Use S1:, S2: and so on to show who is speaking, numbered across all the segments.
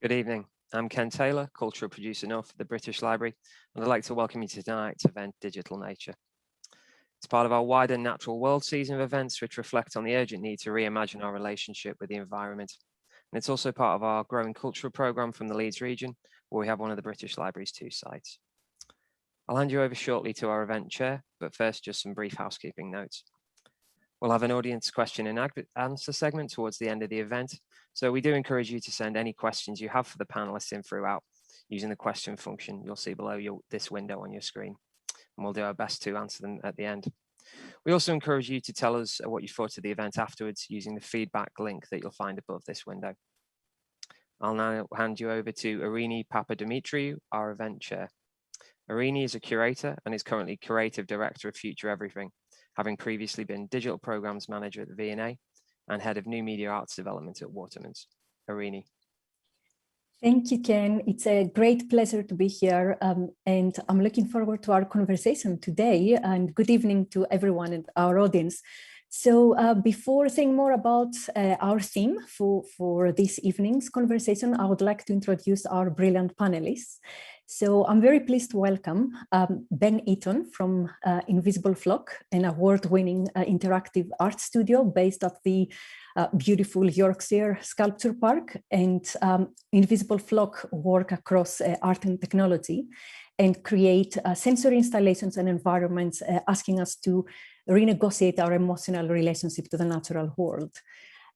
S1: Good evening. I'm Ken Taylor, Cultural Producer North for the British Library, and I'd like to welcome you to tonight's event, Digital Nature. It's part of our wider Natural World season of events, which reflect on the urgent need to reimagine our relationship with the environment. And it's also part of our growing cultural programme from the Leeds region, where we have one of the British Library's 2 sites. I'll hand you over shortly to our event chair, but first just some brief housekeeping notes. We'll have an audience question and answer segment towards the end of the event. So we do encourage you to send any questions you have for the panelists in throughout using the question function you'll see below this window on your screen. And we'll do our best to answer them at the end. We also encourage you to tell us what you thought of the event afterwards using the feedback link that you'll find above this window. I'll now hand you over to Irini Papadimitriou, our event chair. Irini is a curator and is currently creative director of Future Everything, having previously been digital programs manager at the V&A and head of new media arts development at Watermans. Irini.
S2: Thank you, Ken. It's a great pleasure to be here, and I'm looking forward to our conversation today, and good evening to everyone in our audience. So before saying more about our theme for this evening's conversation, I would like to introduce our brilliant panelists. So I'm very pleased to welcome Ben Eaton from Invisible Flock, an award-winning interactive art studio based at the beautiful Yorkshire Sculpture Park. And Invisible Flock work across art and technology and create sensory installations and environments, asking us to renegotiate our emotional relationship to the natural world.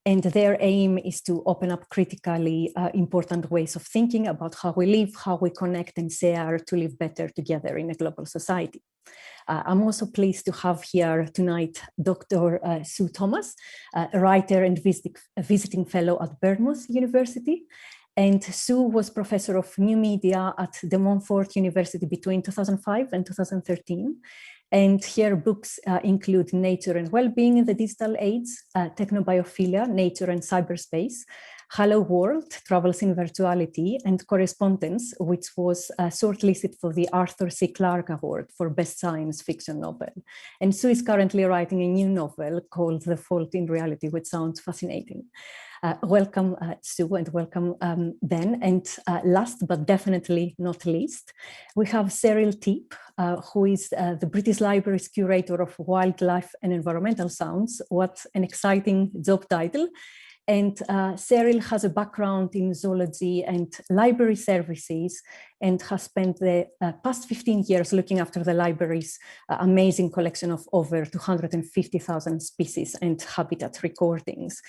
S2: And their aim is to open up critically important ways of thinking about how we live, how we connect and share to live better together in a global society. I'm also pleased to have here tonight Dr. Sue Thomas, a writer and visiting fellow at Bournemouth University. And Sue was professor of new media at De Montfort University between 2005 and 2013. And her books include Nature and Wellbeing in the Digital Age, Technobiophilia, Nature and Cyberspace, Hello World, Travels in Virtuality, and Correspondence, which was shortlisted for the Arthur C. Clarke Award for Best Science Fiction Novel. And Sue is currently writing a new novel called The Fault in Reality, which sounds fascinating. Welcome, Sue, and welcome, Ben. And last but definitely not least, we have Cheryl Teep, who is the British Library's curator of wildlife and environmental sounds. What an exciting job title. And Cheryl has a background in zoology and library services and has spent the past 15 years looking after the library's amazing collection of over 250,000 species and habitat recordings.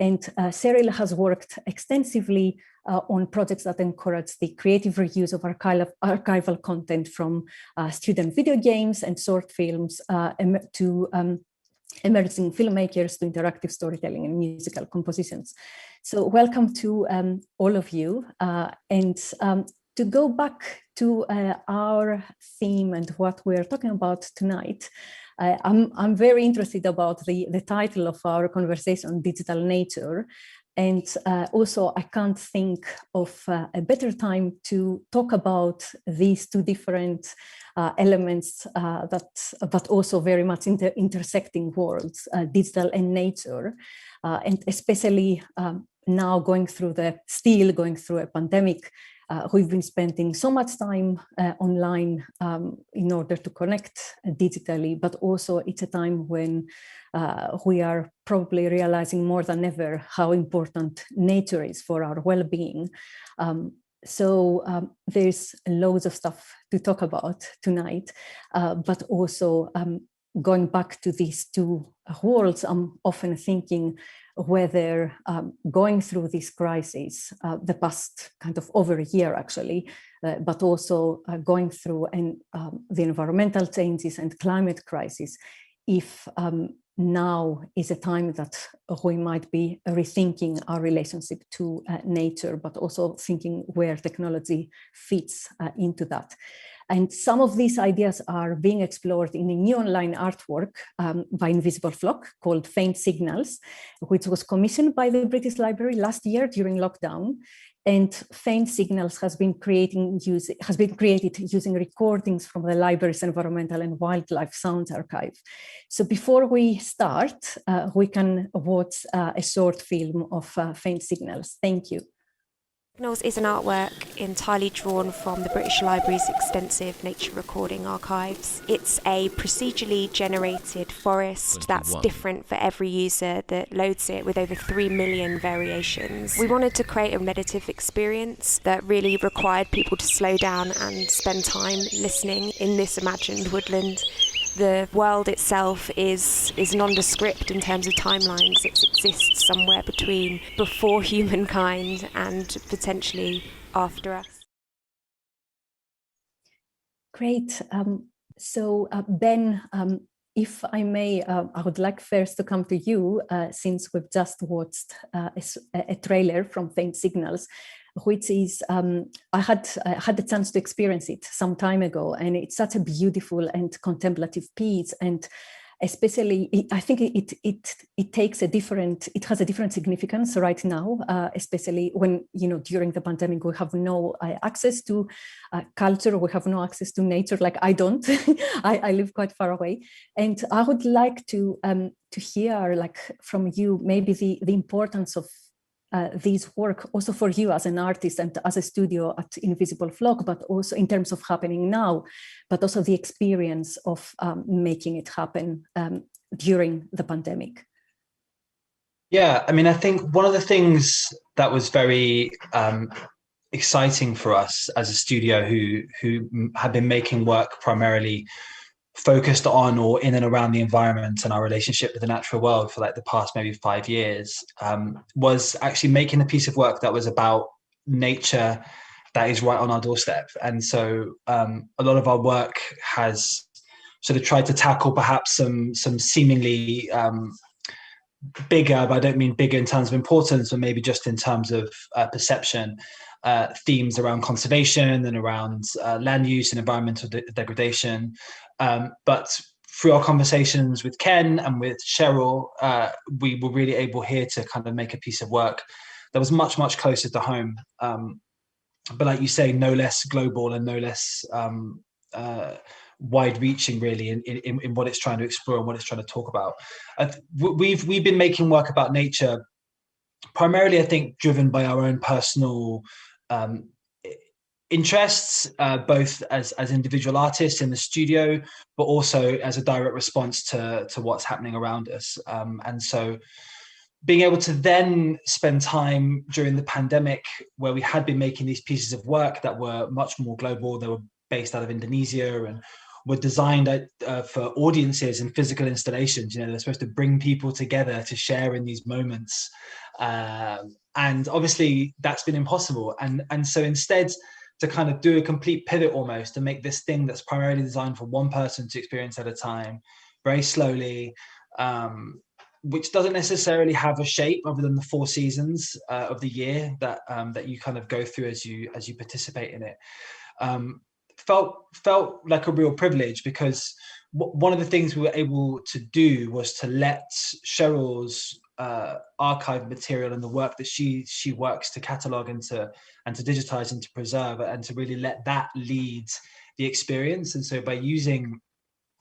S2: And Cheryl has worked extensively on projects that encourage the creative reuse of archival content from student video games and short films to emerging filmmakers to interactive storytelling and musical compositions. So welcome to all of you. And to go back to our theme and what we're talking about tonight, I'm very interested about the title of our conversation, Digital Nature. And also, I can't think of a better time to talk about these two different elements but also very much intersecting worlds, digital and nature, and especially now still going through a pandemic. We've been spending so much time online in order to connect digitally, but also it's a time when we are probably realizing more than ever how important nature is for our well-being. So there's loads of stuff to talk about tonight, but also going back to these two worlds, I'm often thinking whether going through this crisis, the past kind of over a year actually, but also going through the environmental changes and climate crisis, if now is a time that we might be rethinking our relationship to nature, but also thinking where technology fits into that. And some of these ideas are being explored in a new online artwork by Invisible Flock called Faint Signals, which was commissioned by the British Library last year during lockdown. And Faint Signals has been created using recordings from the library's Environmental and Wildlife Sounds Archive. So before we start, we can watch a short film of Faint Signals. Thank you.
S3: Signals is an artwork entirely drawn from the British Library's extensive nature recording archives. It's a procedurally generated forest that's different for every user that loads it, with over 3 million variations. We wanted to create a meditative experience that really required people to slow down and spend time listening in this imagined woodland. The world itself is nondescript in terms of timelines. It exists somewhere between before humankind and potentially after us.
S2: Great. Ben, if I may, I would like first to come to you, since we've just watched a trailer from Faint Signals, which is, I had the chance to experience it some time ago, and it's such a beautiful and contemplative piece. And especially, I think it takes it has a different significance right now, especially when, during the pandemic, we have no access to culture, we have no access to nature, like I don't, I live quite far away. And I would like to hear, like, from you, maybe the importance of this work also for you as an artist and as a studio at Invisible Flock, but also in terms of happening now, but also the experience of making it happen during the pandemic.
S4: Yeah, I mean, I think one of the things that was very exciting for us as a studio who had been making work primarily focused on or in and around the environment and our relationship with the natural world for like the past maybe 5 years, was actually making a piece of work that was about nature that is right on our doorstep. And so a lot of our work has sort of tried to tackle perhaps some seemingly bigger, but I don't mean bigger in terms of importance, but maybe just in terms of perception, themes around conservation and around land use and environmental degradation. But through our conversations with Ken and with Cheryl, we were really able here to kind of make a piece of work that was much, much closer to home. But like you say, no less global and no less wide-reaching, really, in what it's trying to explore and what it's trying to talk about. We've been making work about nature, primarily, I think, driven by our own personal interests, both as individual artists in the studio, but also as a direct response to what's happening around us. And so being able to then spend time during the pandemic where we had been making these pieces of work that were much more global, they were based out of Indonesia and were designed for audiences and physical installations. They're supposed to bring people together to share in these moments. And obviously that's been impossible. And so instead, to kind of do a complete pivot almost, to make this thing that's primarily designed for one person to experience at a time, very slowly, which doesn't necessarily have a shape other than the 4 seasons of the year that you kind of go through as you participate in it. Felt like a real privilege, because one of the things we were able to do was to let Cheryl's archive material and the work that she works to catalog and to digitize and to preserve, and to really let that lead the experience. And so by using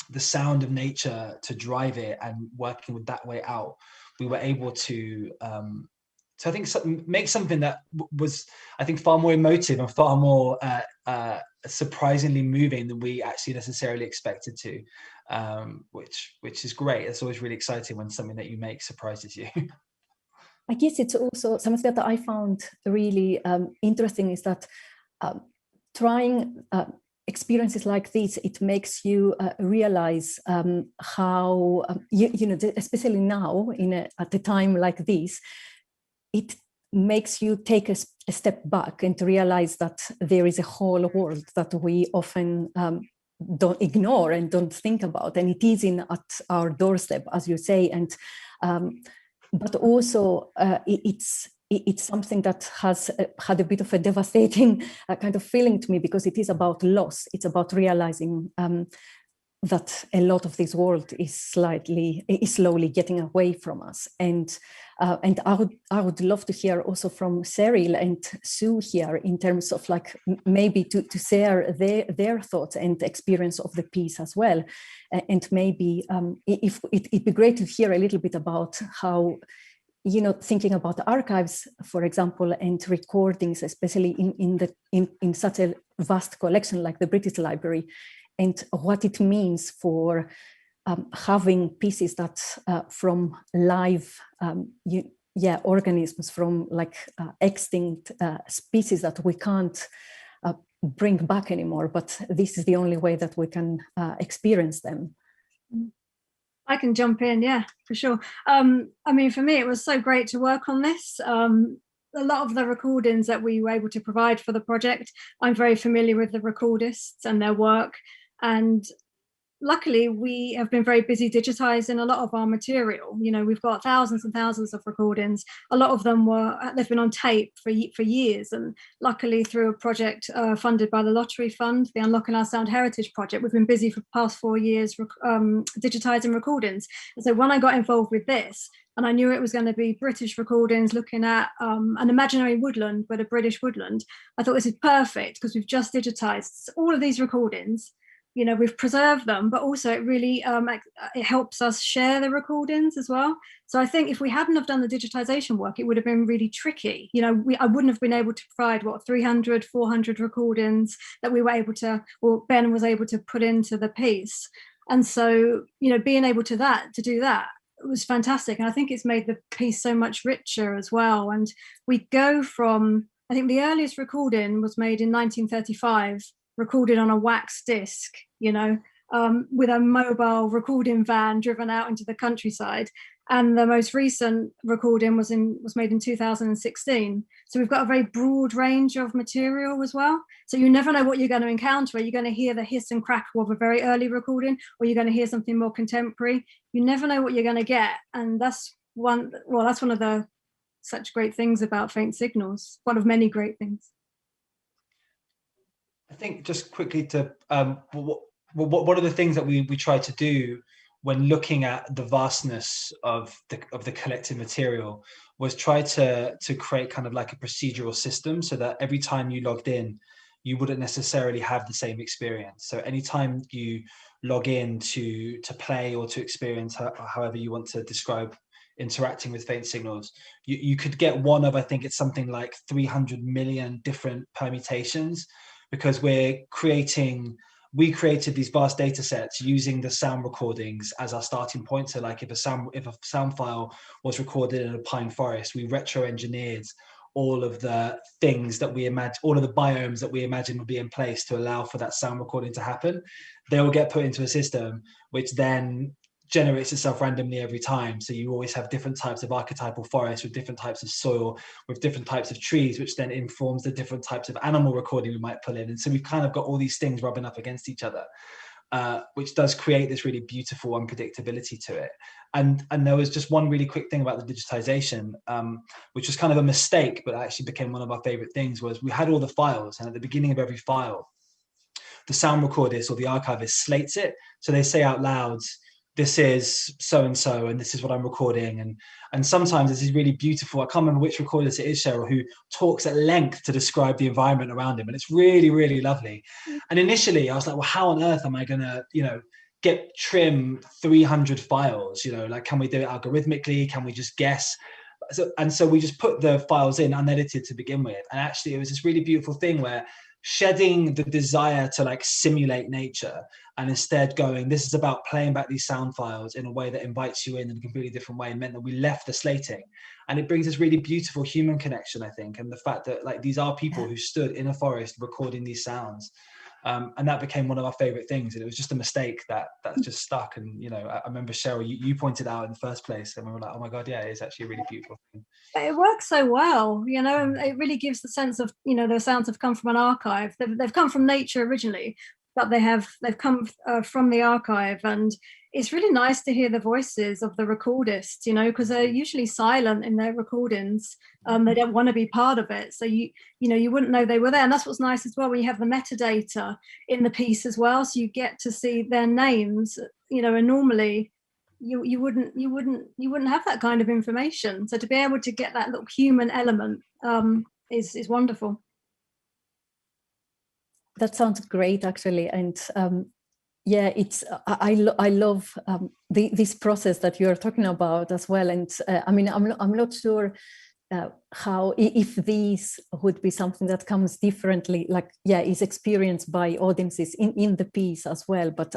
S4: the sound of nature to drive it and working with that way out, we were able to I think make something that was, I think, far more emotive and far more surprisingly moving than we actually necessarily expected to, which is great. It's always really exciting when something that you make surprises you.
S2: I guess it's also something that I found really interesting is that trying experiences like this, it makes you realize how, especially now at a time like this, it makes you take a step back and to realize that there is a whole world that we often don't ignore and don't think about, and it is at our doorstep, as you say. And but also it's something that has had a bit of a devastating kind of feeling to me, because it is about loss. It's about realizing that a lot of this world is slowly getting away from us. And I would love to hear also from Cyril and Sue here in terms of like maybe to share their thoughts and experience of the piece as well. And maybe if it'd be great to hear a little bit about how thinking about archives, for example, and recordings, especially in such a vast collection like the British Library, and what it means for having pieces that from live organisms, from like extinct species that we can't bring back anymore, but this is the only way that we can experience them.
S5: I can jump in, yeah, for sure. I mean, for me, it was so great to work on this. A lot of the recordings that we were able to provide for the project, I'm very familiar with the recordists and their work. And luckily, we have been very busy digitizing a lot of our material. We've got thousands and thousands of recordings. A lot of them they've been on tape for years. And luckily, through a project funded by the Lottery Fund, the Unlocking Our Sound Heritage Project, we've been busy for the past 4 years digitizing recordings. And so when I got involved with this, and I knew it was going to be British recordings looking at an imaginary woodland, but a British woodland, I thought this is perfect because we've just digitized all of these recordings. We've preserved them, but also it really it helps us share the recordings as well. So I think if we hadn't have done the digitization work, it would have been really tricky. I wouldn't have been able to provide 300, 400 recordings that we were able to, or Ben was able to put into the piece. And so, being able to do that was fantastic. And I think it's made the piece so much richer as well. And we go from, I think the earliest recording was made in 1935, recorded on a wax disc, with a mobile recording van driven out into the countryside. And the most recent recording was made in 2016. So we've got a very broad range of material as well. So you never know what you're going to encounter. Are you going to hear the hiss and crackle of a very early recording, or you're going to hear something more contemporary? You never know what you're going to get. And that's one of the such great things about Faint Signals, one of many great things.
S4: I think just quickly to one of the things that we try to do when looking at the vastness of the collected material was try to create kind of like a procedural system so that every time you logged in, you wouldn't necessarily have the same experience. So anytime you log in to play or to experience, however you want to describe interacting with Faint Signals, you could get one of, I think it's something like 300 million different permutations, because we created these vast data sets using the sound recordings as our starting point. So like if a sound file was recorded in a pine forest, we retro engineered all of the things that we imagine, all of the biomes that we imagine would be in place to allow for that sound recording to happen. They will get put into a system which then generates itself randomly every time. So you always have different types of archetypal forests with different types of soil, with different types of trees, which then informs the different types of animal recording we might pull in. And so we've kind of got all these things rubbing up against each other, which does create this really beautiful unpredictability to it. And there was just one really quick thing about the digitization, which was kind of a mistake, but actually became one of our favorite things, was we had all the files, and at the beginning of every file, the sound recordist or the archivist slates it. So they say out loud, this is so-and-so, and this is what I'm recording. And sometimes this is really beautiful. I can't remember which recordist it is, Cheryl, who talks at length to describe the environment around him. And it's really, really lovely. And initially I was like, well, how on earth am I going to, trim 300 files? Like, can we do it algorithmically? Can we just guess? So we just put the files in unedited to begin with. And actually it was this really beautiful thing where shedding the desire to like simulate nature and instead going, this is about playing back these sound files in a way that invites you in a completely different way, meant that we left the slating. And it brings this really beautiful human connection, I think, and the fact that like these are people who stood in a forest recording these sounds. And that became one of our favorite things. And it was just a mistake that's just stuck. And, I remember, Cheryl, you pointed out in the first place, and we were like, oh my God, yeah, it's actually a really beautiful thing.
S5: It works so well, and it really gives the sense of, the sounds have come from an archive. They've come from nature originally, but they've come from the archive. And it's really nice to hear the voices of the recordists, because they're usually silent in their recordings. They don't want to be part of it. So you wouldn't know they were there. And that's what's nice as well, when you have the metadata in the piece as well. So you get to see their names, and normally you wouldn't have that kind of information. So to be able to get that little human element is wonderful.
S2: That sounds great, actually. And Yeah, it's I love this process that you are talking about as well, and I mean I'm not sure how, if these would be something that comes differently, like, yeah, is experienced by audiences in the piece as well, but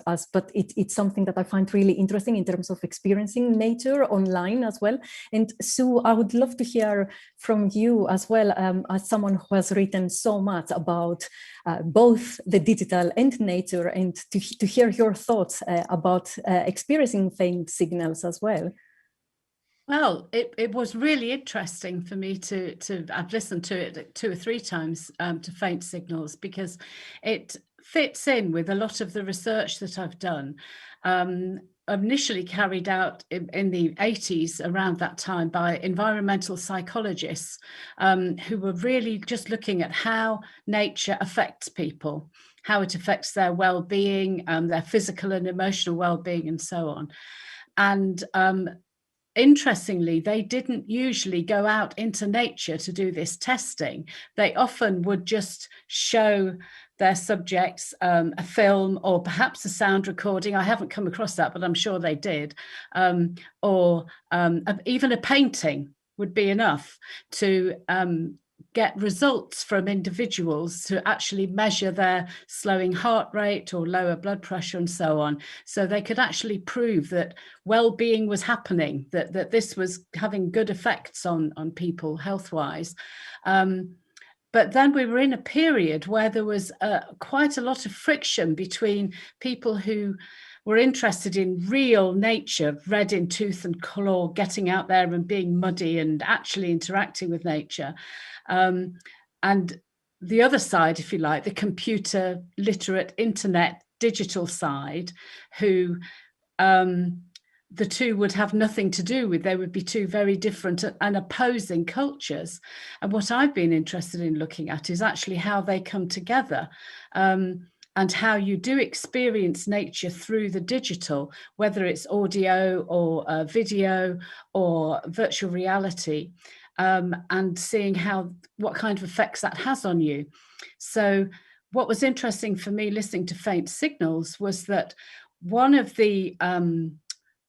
S2: it's something that I find really interesting in terms of experiencing nature online as well. And Sue, I would love to hear from you as well, as someone who has written so much about both the digital and nature, and to hear your thoughts about experiencing faint signals as well.
S6: Well, it was really interesting for me to I've listened to it 2 or 3 times, to faint signals, because it fits in with a lot of the research that I've done. Initially carried out in the 80s, around that time, by environmental psychologists, who were really just looking at how nature affects people, how it affects their well-being, their physical and emotional well-being, and so on. And interestingly, they didn't usually go out into nature to do this testing. They often would just show their subjects a film, or perhaps a sound recording. I haven't come across that, but I'm sure they did. Or even a painting would be enough to get results from individuals to actually measure their slowing heart rate or lower blood pressure and so on. So they could actually prove that well-being was happening, that this was having good effects on people health-wise. But then we were in a period where there was quite a lot of friction between people who were interested in real nature, red in tooth and claw, getting out there and being muddy and actually interacting with nature. And the other side, if you like, the computer literate, internet, digital side, who the two would have nothing to do with. They would be two very different and opposing cultures. And what I've been interested in looking at is actually how they come together, and how you do experience nature through the digital, whether it's audio or video or virtual reality, and seeing what kind of effects that has on you. So what was interesting for me listening to Faint Signals was that one of the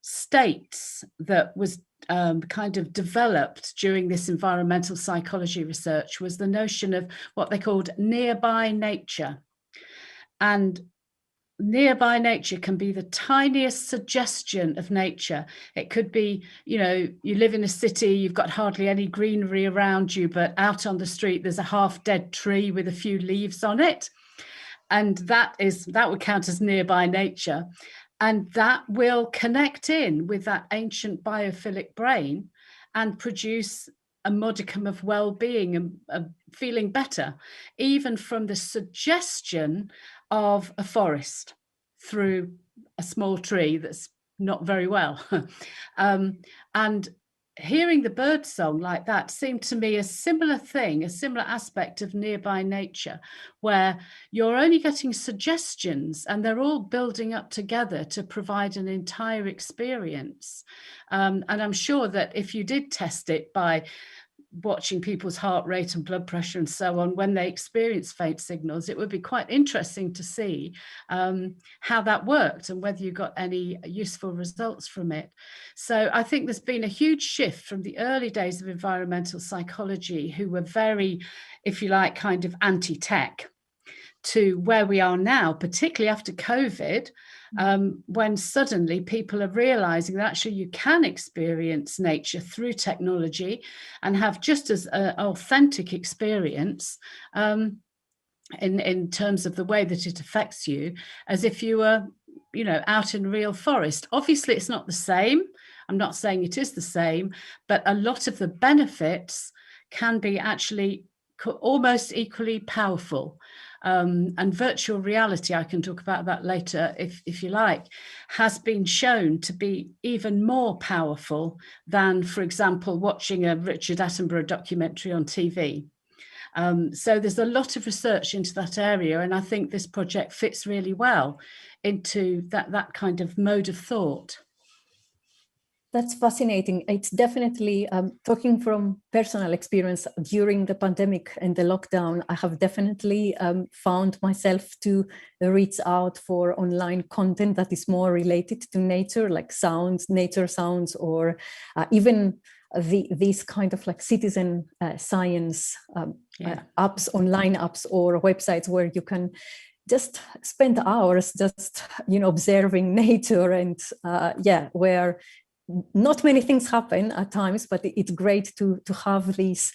S6: states that was kind of developed during this environmental psychology research was the notion of what they called nearby nature. And nearby nature can be the tiniest suggestion of nature. It could be, you live in a city, you've got hardly any greenery around you, but out on the street there's a half dead tree with a few leaves on it. And that would count as nearby nature. And that will connect in with that ancient biophilic brain and produce a modicum of well-being and feeling better, even from the suggestion of a forest through a small tree that's not very well. And hearing the bird song like that seemed to me a similar thing, a similar aspect of nearby nature, where you're only getting suggestions and they're all building up together to provide an entire experience. And I'm sure that if you did test it by watching people's heart rate and blood pressure and so on when they experience faint signals, it would be quite interesting to see how that worked and whether you got any useful results from it. So I think there's been a huge shift from the early days of environmental psychology, who were very, if you like, kind of anti-tech, to where we are now, particularly after COVID, when suddenly people are realizing that actually you can experience nature through technology and have just as an authentic experience in terms of the way that it affects you as if you were, out in real forest. Obviously, it's not the same. I'm not saying it is the same, but a lot of the benefits can be actually almost equally powerful. And virtual reality, I can talk about that later if you like, has been shown to be even more powerful than, for example, watching a Richard Attenborough documentary on TV. So there's a lot of research into that area, and I think this project fits really well into that kind of mode of thought.
S2: That's fascinating. It's definitely talking from personal experience during the pandemic and the lockdown. I have definitely found myself to reach out for online content that is more related to nature, like sounds, nature sounds, or even these kind of like citizen science apps, online apps or websites where you can just spend hours just, observing nature and where not many things happen at times, but it's great to have this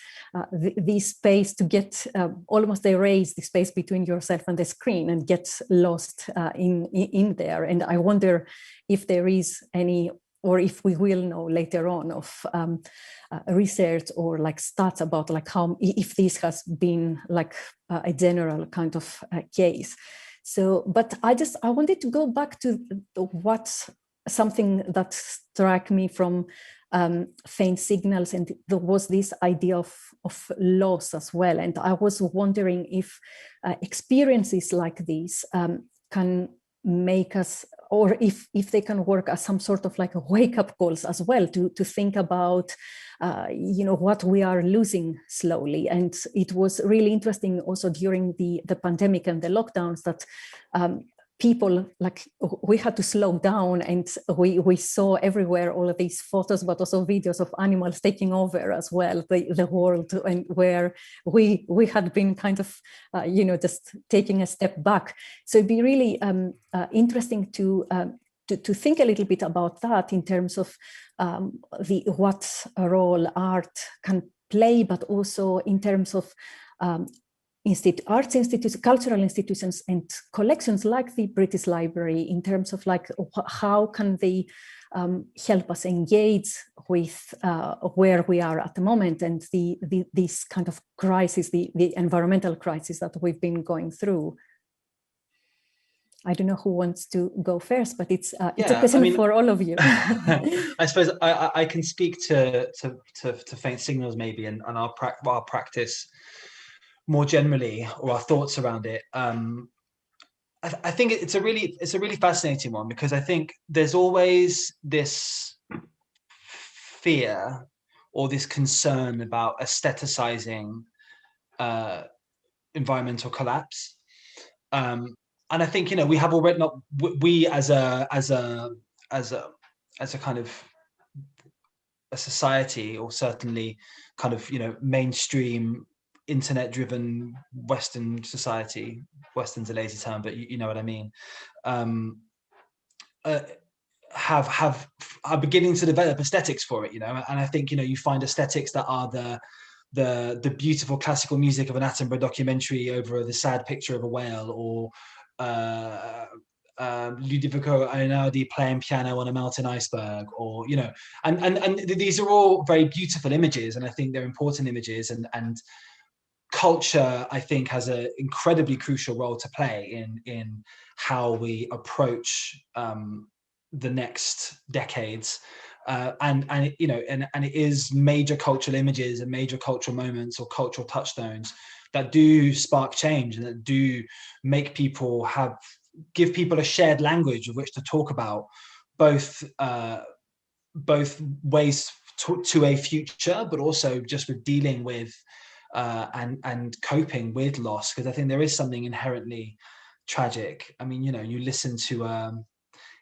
S2: space to get almost erase the space between yourself and the screen and get lost in there. And I wonder if there is any, or if we will know later on of research or like stats about like how, if this has been like a general kind of case. So, but I wanted to go back to something that struck me from faint signals, and there was this idea of loss as well. And I was wondering if experiences like these can make us, or if they can work as some sort of like a wake-up calls as well to think about what we are losing slowly. And it was really interesting also during the pandemic and the lockdowns that people, like, we had to slow down, and we saw everywhere all of these photos, but also videos of animals taking over as well the world, and where we had been kind of just taking a step back. So it'd be really interesting to think a little bit about that in terms of what role art can play, but also in terms of arts institutions, cultural institutions, and collections like the British Library, in terms of like how can they help us engage with where we are at the moment, and this kind of crisis, the environmental crisis that we've been going through. I don't know who wants to go first, but it's a question for all of you.
S4: I suppose I can speak to faint signals maybe, and our practice more generally, or our thoughts around it. I think it's a really fascinating one, because I think there's always this fear or this concern about aestheticizing environmental collapse. And I think we have already, not we as a kind of a society, or certainly kind of mainstream internet-driven Western society. Western's a lazy term, but you know what I mean. Are beginning to develop aesthetics for it, and I think you find aesthetics that are the beautiful classical music of an Attenborough documentary over the sad picture of a whale, or Ludovico Einaudi playing piano on a melting iceberg, or and these are all very beautiful images, and I think they're important images, and culture, I think, has an incredibly crucial role to play in how we approach the next decades, and it is major cultural images and major cultural moments or cultural touchstones that do spark change, and that do make people give people a shared language of which to talk about both ways to a future, but also just with dealing with and coping with loss, because I think there is something inherently tragic. I mean, you listen to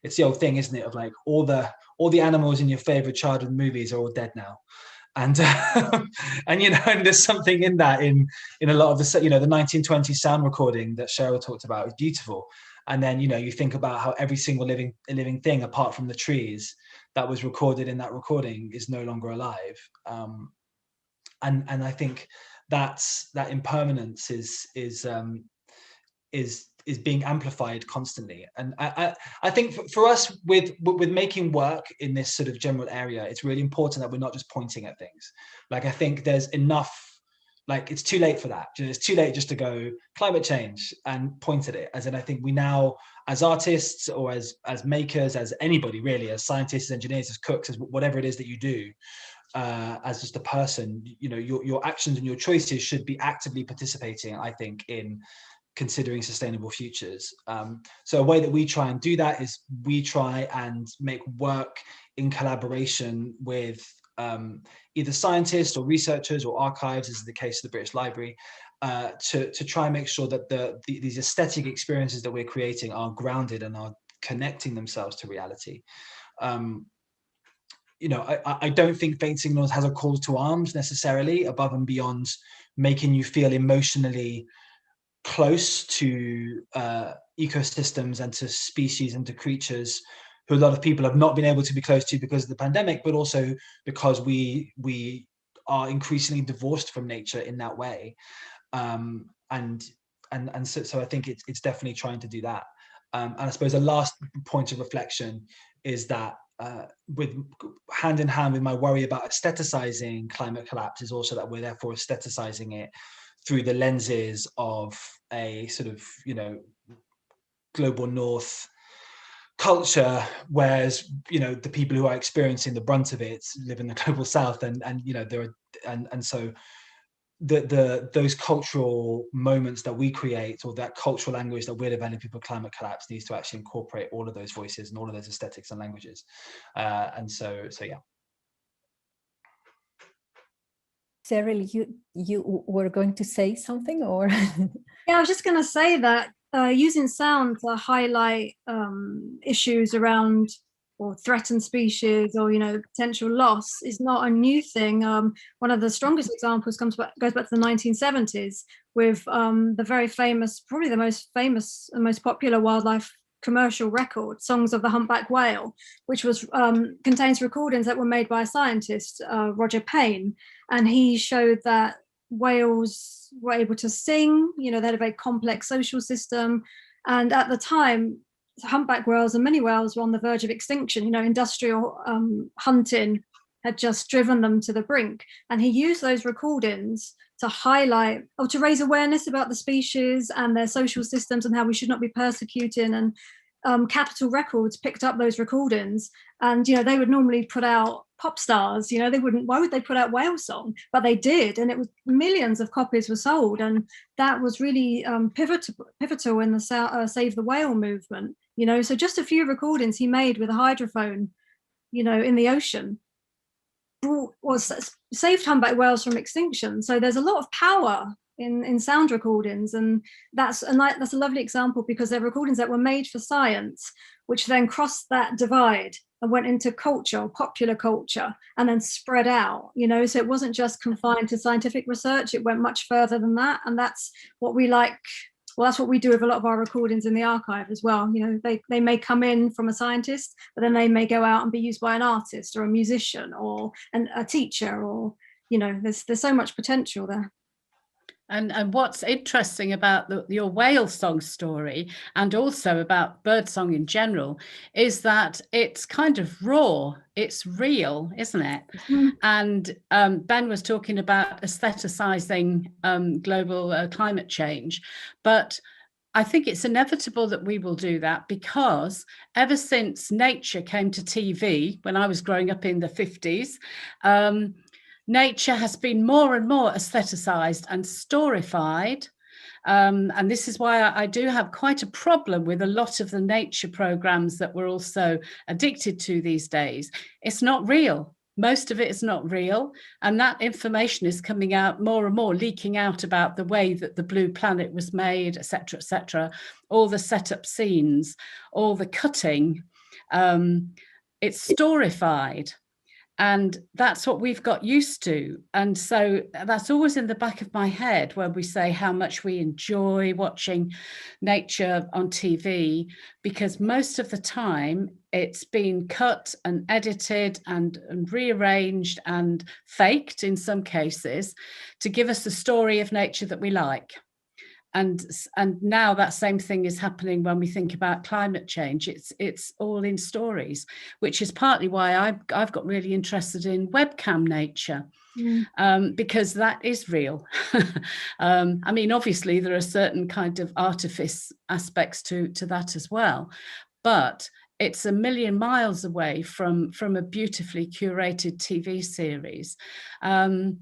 S4: it's the old thing, isn't it, of like all the animals in your favorite childhood movies are all dead now, and and there's something in that in a lot of the the 1920 sound recording that Cheryl talked about is beautiful, and then you think about how every single living thing apart from the trees that was recorded in that recording is no longer alive, and I think that impermanence is being amplified constantly. And I think for us with making work in this sort of general area, it's really important that we're not just pointing at things. Like, I think there's enough, like, it's too late for that. It's too late just to go climate change and point at it. As in, I think we now, as artists or as makers, as anybody really, as scientists, engineers, as cooks, as whatever it is that you do, as just a person, your actions and your choices should be actively participating, I think, in considering sustainable futures. So a way that we try and do that is we try and make work in collaboration with either scientists or researchers or archives, as is the case of the British Library, to try and make sure that these aesthetic experiences that we're creating are grounded and are connecting themselves to reality. You know, I don't think Faint Signals has a call to arms necessarily above and beyond making you feel emotionally close to ecosystems and to species and to creatures who a lot of people have not been able to be close to because of the pandemic, but also because we are increasingly divorced from nature in that way. And so I think it's definitely trying to do that. And I suppose a last point of reflection is that with hand in hand with my worry about aestheticizing climate collapse is also that we're therefore aestheticizing it through the lenses of a sort of, you know, global north culture, whereas, you know, the people who are experiencing the brunt of it live in the global south, and you know, there are and so those cultural moments that we create, or that cultural language that we're developing for climate collapse, needs to actually incorporate all of those voices and all of those aesthetics and languages. And so yeah.
S2: Cyril, you were going to say something, or?
S5: Yeah, I was just going to say that using sound to highlight issues around or threatened species, or, you know, potential loss is not a new thing. One of the strongest examples goes back to the 1970s with the very famous, probably the most famous and most popular wildlife commercial record, Songs of the Humpback Whale, which was contains recordings that were made by a scientist, Roger Payne, and he showed that whales were able to sing. You know, they had a very complex social system, and at the time, humpback whales and many whales were on the verge of extinction. You know, industrial hunting had just driven them to the brink, and he used those recordings to highlight or to raise awareness about the species and their social systems and how we should not be persecuting. And Capitol Records picked up those recordings, and, you know, they would normally put out pop stars, you know, they wouldn't, why would they put out whale song? But they did, and it was millions of copies were sold, and that was really pivotal in the Save the Whale movement. You know, so just a few recordings he made with a hydrophone, you know, in the ocean, saved humpback whales from extinction. So there's a lot of power in sound recordings, and that's a lovely example, because they're recordings that were made for science, which then crossed that divide and went into culture, or popular culture, and then spread out, you know. So it wasn't just confined to scientific research, it went much further than that. And that's what we like. Well, that's what we do with a lot of our recordings in the archive as well. You know, they may come in from a scientist, but then they may go out and be used by an artist or a musician or a teacher, or, you know, there's so much potential there.
S6: And what's interesting about your whale song story, and also about birdsong in general, is that it's kind of raw, it's real, isn't it? Mm-hmm. And Ben was talking about aestheticizing global climate change, but I think it's inevitable that we will do that, because ever since nature came to TV, when I was growing up in the 50s, nature has been more and more aestheticized and storified. And this is why I do have quite a problem with a lot of the nature programs that we're also addicted to these days. It's not real. Most of it is not real. And that information is coming out more and more, leaking out about the way that the Blue Planet was made, et cetera, all the setup scenes, all the cutting. It's storified. And that's what we've got used to. And so that's always in the back of my head when we say how much we enjoy watching nature on TV, because most of the time it's been cut and edited and rearranged and faked in some cases to give us the story of nature that we like. And now that same thing is happening when we think about climate change. It's all in stories, which is partly why I've got really interested in webcam nature, because that is real. I mean, obviously there are certain kind of artifice aspects to that as well, but it's a million miles away from a beautifully curated TV series. And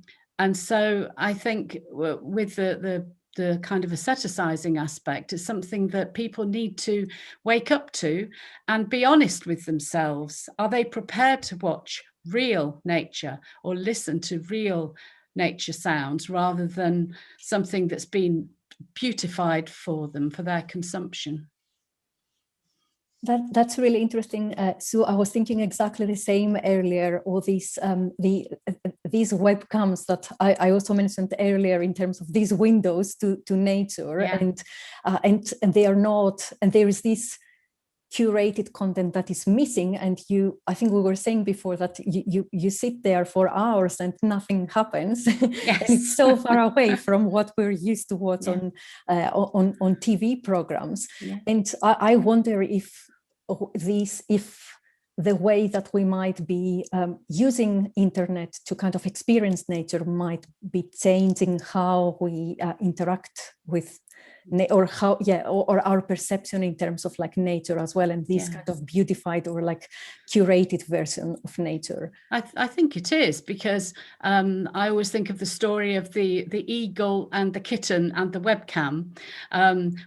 S6: so I think with the the kind of asceticizing aspect is something that people need to wake up to and be honest with themselves. Are they prepared to watch real nature or listen to real nature sounds rather than something that's been beautified for them for their consumption?
S2: That's really interesting. So I was thinking exactly the same earlier. All these these webcams that I also mentioned earlier in terms of these windows to nature, and they are not. And there is this curated content that is missing. And I think we were saying before that you sit there for hours and nothing happens.
S6: Yes.
S2: And it's so far away from what we're used to watch on TV programs.
S6: Yeah.
S2: And I wonder if the way that we might be using internet to kind of experience nature might be changing how we interact with or our perception in terms of like nature as well, and this kind of beautified or like curated version of nature.
S6: I think it is, because I always think of the story of the eagle and the kitten and the webcam,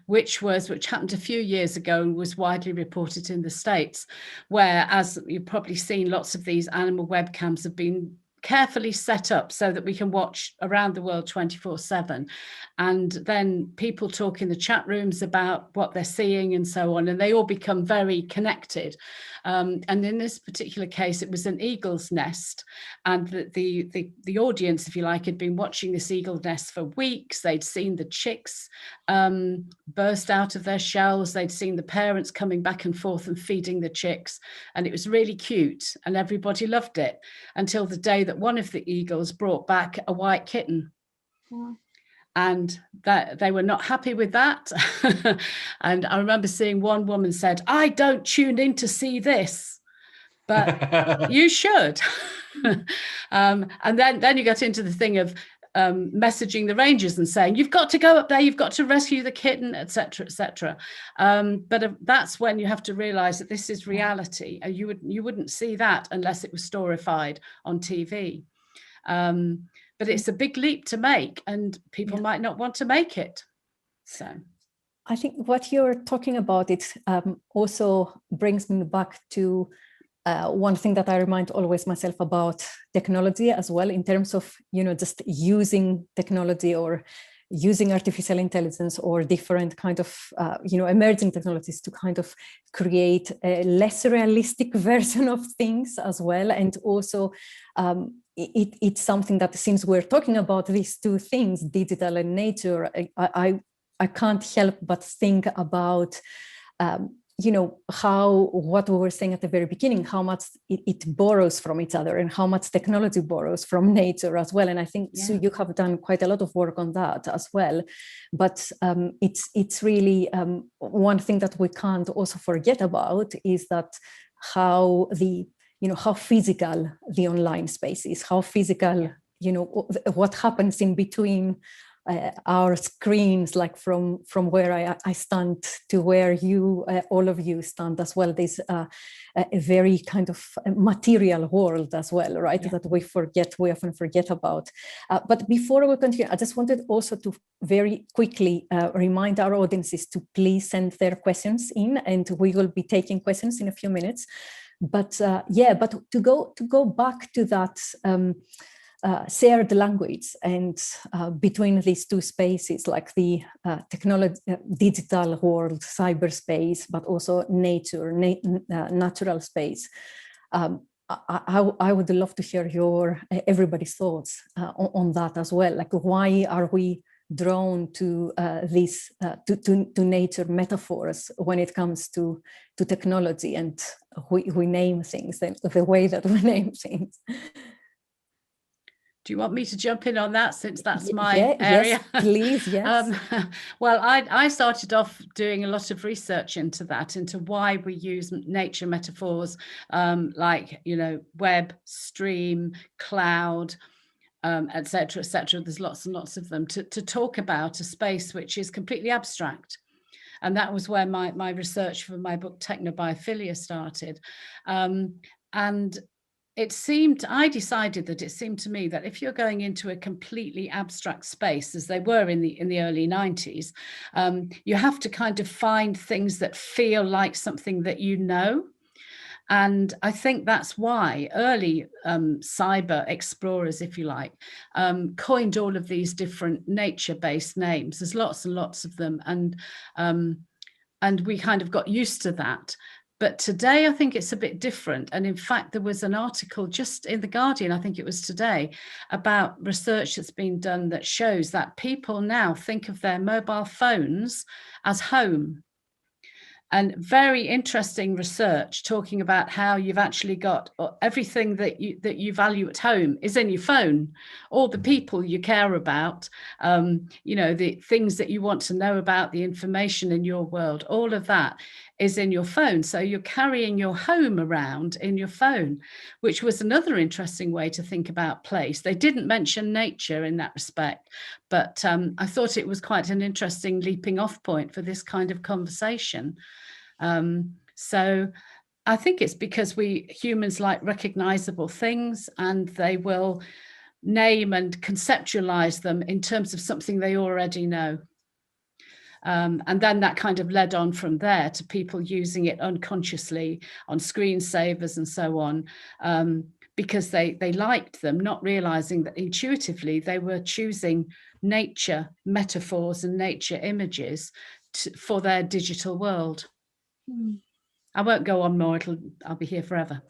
S6: which happened a few years ago and was widely reported in the States, where, as you've probably seen, lots of these animal webcams have been carefully set up so that we can watch around the world 24/7, and then people talk in the chat rooms about what they're seeing and so on, and they all become very connected. And in this particular case, it was an eagle's nest, and the audience, if you like, had been watching this eagle nest for weeks. They'd seen the chicks burst out of their shells. They'd seen the parents coming back and forth and feeding the chicks, and it was really cute, and everybody loved it until the day that one of the eagles brought back a white kitten.
S5: Wow.
S6: And that they were not happy with that. And I remember seeing one woman said, "I don't tune in to see this, but you should." And then you get into the thing of messaging the rangers and saying, "You've got to go up there, you've got to rescue the kitten," etc., etc. But that's when you have to realize that this is reality. You wouldn't see that unless it was storified on TV. But it's a big leap to make, and people might not want to make it. So
S2: I think what you're talking about, it also brings me back to one thing that I remind always myself about technology as well, in terms of, just using technology or using artificial intelligence or different kind of, emerging technologies to kind of create a less realistic version of things as well. And also, it's something that, since we're talking about these two things, digital and nature, I can't help but think about, how, what we were saying at the very beginning, how much it borrows from each other and how much technology borrows from nature as well. And I think, Sue, you have done quite a lot of work on that as well. But it's really one thing that we can't also forget about is that how how physical the online space is, how physical, what happens in between our screens, like from where I stand to where you, all of you, stand as well. There's a very kind of material world as well, right? Yeah. That we often forget about. But before we continue, I just wanted also to very quickly remind our audiences to please send their questions in, and we will be taking questions in a few minutes. But to go back to that shared language and between these two spaces, like the technology, digital world, cyberspace, but also nature, natural space. I would love to hear everybody's thoughts on that as well. Like, why are we drawn to these to nature metaphors when it comes to technology, and we name things the way that we name things?
S6: Do you want me to jump in on that, since that's my area?
S2: Yes, please, yes.
S6: Well, I started off doing a lot of research into that, into why we use nature metaphors, like, web, stream, cloud, etc., etc. There's lots and lots of them to talk about a space which is completely abstract. And that was where my research for my book Technobiophilia started. And I decided that it seemed to me that if you're going into a completely abstract space, as they were in the early 90s, you have to kind of find things that feel like something that you know. And I think that's why early cyber explorers, if you like, coined all of these different nature-based names. There's lots and lots of them, and we kind of got used to that. But today, I think it's a bit different. And in fact, there was an article just in The Guardian, I think it was today, about research that's been done that shows that people now think of their mobile phones as home. And very interesting research talking about how you've actually got everything that you value at home is in your phone. All the people you care about, the things that you want to know about, the information in your world, all of that is in your phone. So you're carrying your home around in your phone, which was another interesting way to think about place. They didn't mention nature in that respect, but I thought it was quite an interesting leaping off point for this kind of conversation. So I think it's because we humans like recognizable things, and they will name and conceptualize them in terms of something they already know. And then that kind of led on from there to people using it unconsciously on screensavers and so on, because they liked them, not realizing that intuitively they were choosing nature metaphors and nature images for their digital world. I won't go on more, I'll be here forever.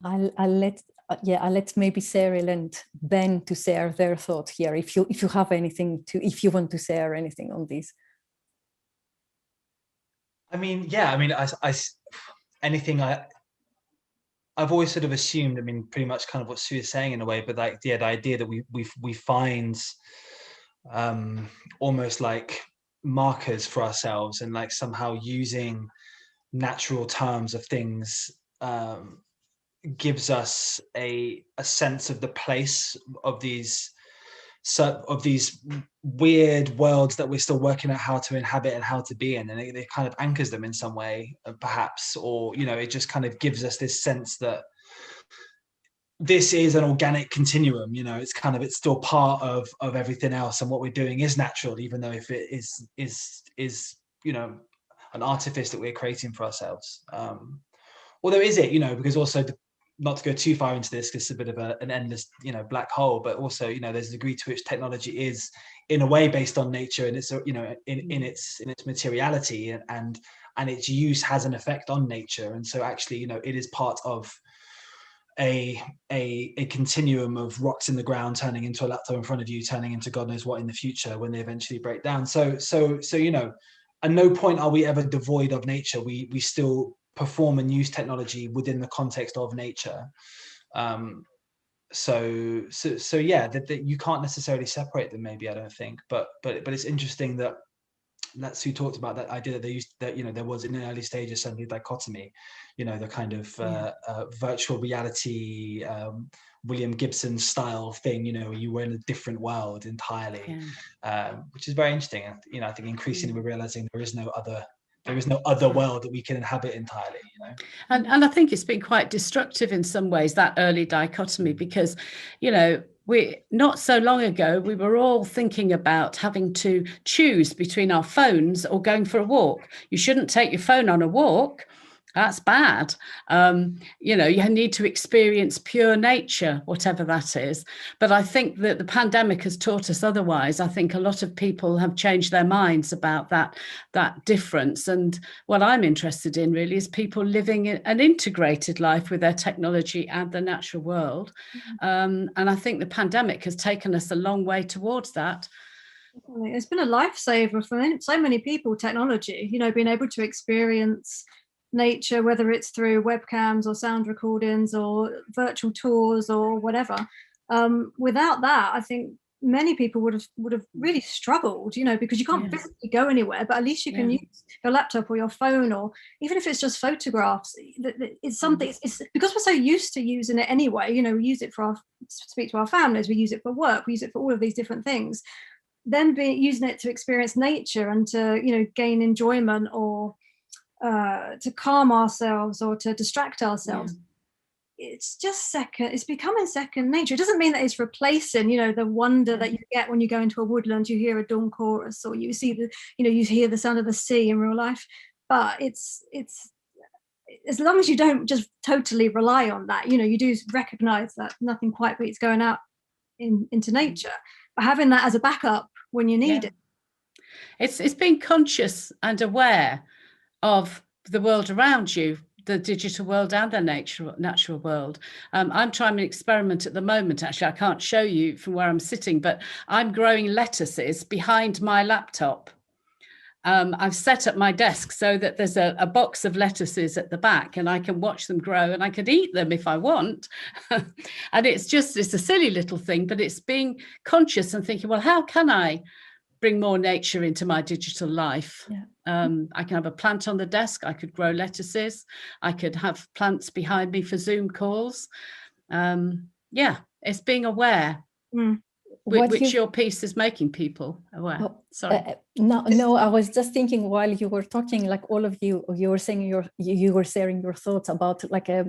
S2: I'll let maybe Cyril and Ben to share their thought here, if you have anything if you want to share anything on this.
S4: I've always sort of assumed, pretty much kind of what Sue is saying in a way, but the idea that we find almost like markers for ourselves, and like somehow using natural terms of things gives us a sense of the place of these weird worlds that we're still working out how to inhabit and how to be in, and it kind of anchors them in some way, perhaps, or it just kind of gives us this sense that this is an organic continuum. It's still part of everything else, and what we're doing is natural, even though if it is an artifice that we're creating for ourselves. Although is it, because also not to go too far into this, because it's a bit of an endless, black hole, but also, there's a degree to which technology is in a way based on nature, and it's, in its materiality, and its use has an effect on nature. And so actually, it is part of a continuum of rocks in the ground turning into a laptop in front of you, turning into God knows what in the future when they eventually break down. So at no point are we ever devoid of nature. We still perform and use technology within the context of nature. So yeah, that you can't necessarily separate them, maybe, I don't think, but it's interesting that Sue talked about that idea that they used, that there was in the early stages certainly dichotomy, the kind of virtual reality, William Gibson style thing, you were in a different world entirely, which is very interesting. I think increasingly we're realizing there is no other world that we can inhabit entirely,
S6: And I think it's been quite destructive in some ways, that early dichotomy, because, we not so long ago, we were all thinking about having to choose between our phones or going for a walk. You shouldn't take your phone on a walk. That's bad. You need to experience pure nature, whatever that is. But I think that the pandemic has taught us otherwise. I think a lot of people have changed their minds about that difference. And what I'm interested in really is people living an integrated life with their technology and the natural world. And I think the pandemic has taken us a long way towards that.
S5: It's been a lifesaver for so many people, technology, being able to experience nature, whether it's through webcams or sound recordings or virtual tours or whatever. Without that, I think many people would have really struggled, because you can't physically go anywhere, but at least you can use your laptop or your phone, or even if it's just photographs. It's something. It's because we're so used to using it anyway. We use it speak to our families, we use it for work, we use it for all of these different things. Then using it to experience nature and to gain enjoyment or to calm ourselves or to distract ourselves. It's just it's becoming second nature. It doesn't mean that it's replacing, the wonder that you get when you go into a woodland, you hear a dawn chorus, or you see you hear the sound of the sea in real life. But it's as long as you don't just totally rely on that, you do recognize that nothing quite beats going out into nature, but having that as a backup when you need it.
S6: It's being conscious and aware of the world around you, the digital world and the natural world. I'm trying an experiment at the moment. Actually, I can't show you from where I'm sitting, but I'm growing lettuces behind my laptop. I've set up my desk so that there's a box of lettuces at the back, and I can watch them grow and I can eat them if I want. And it's a silly little thing, but it's being conscious and thinking, well, how can I bring more nature into my digital life? I can have a plant on the desk. I could grow lettuces. I could have plants behind me for Zoom calls. It's being aware. Which your piece is making people aware. Sorry.
S2: No, I was just thinking while you were talking, like all of you were saying you were sharing your thoughts about like a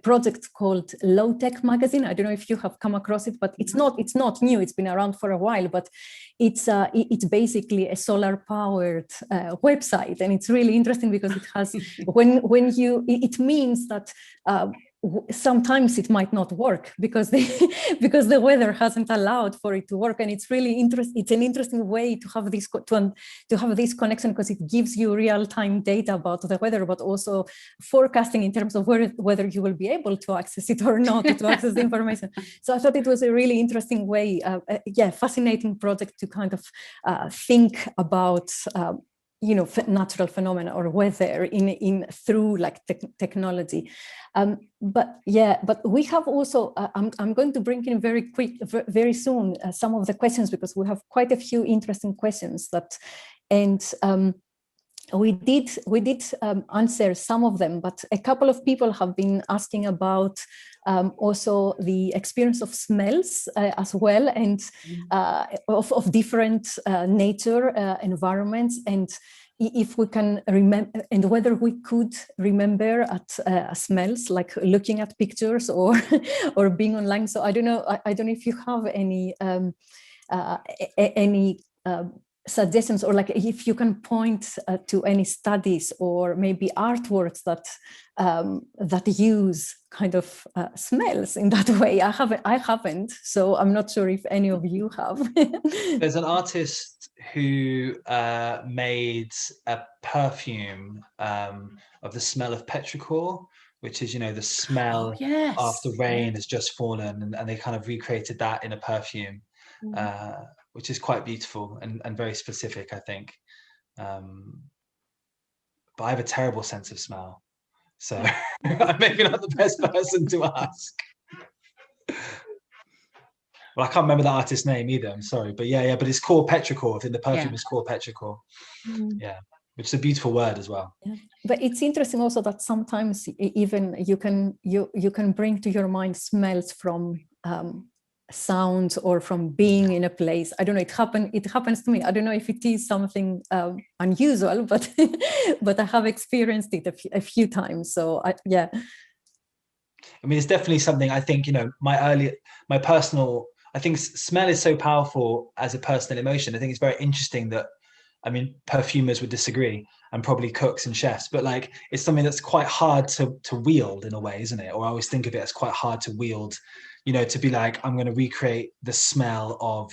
S2: project called Low Tech Magazine. I don't know if you have come across it, but it's not new. It's been around for a while, but it's basically a solar powered website, and it's really interesting because it has it means that. Sometimes it might not work because the weather hasn't allowed for it to work, and it's really interesting. It's an interesting way to have this connection because it gives you real-time data about the weather, but also forecasting in terms of whether you will be able to access it or not, to access the information. So I thought it was a really interesting way, fascinating project to kind of think about. Natural phenomena or weather through like technology, but we have also. I'm going to bring in very soon some of the questions because we have quite a few interesting questions we did answer some of them, but a couple of people have been asking about also the experience of smells as well, and of different nature environments, and if we can remember, and whether we could remember at smells, like looking at pictures or or being online. So I don't know if you have any suggestions, or like if you can point to any studies or maybe artworks that use kind of smells in that way. I haven't, so I'm not sure if any of you have.
S4: There's an artist who made a perfume of the smell of petrichor, which is, the smell after rain has just fallen, and they kind of recreated that in a perfume. Which is quite beautiful and very specific, I think. But I have a terrible sense of smell, so I'm maybe not the best person to ask. Well, I can't remember the artist's name either, I'm sorry. But but it's called petrichor. I think the perfume is called petrichor. Yeah, which is a beautiful word as well.
S2: Yeah. But it's interesting also that sometimes even you can bring to your mind smells from sounds or from being in a place. I don't know, it happens to me. I don't know if it is something unusual, but but I have experienced it a few times. So I
S4: mean, it's definitely something. I think, my personal, I think smell is so powerful as a personal emotion. I think it's very interesting that, I mean, perfumers would disagree, and probably cooks and chefs, but like, it's something that's quite hard to wield in a way, isn't it? Or I always think of it as quite hard to wield, to be like, I'm going to recreate the smell of,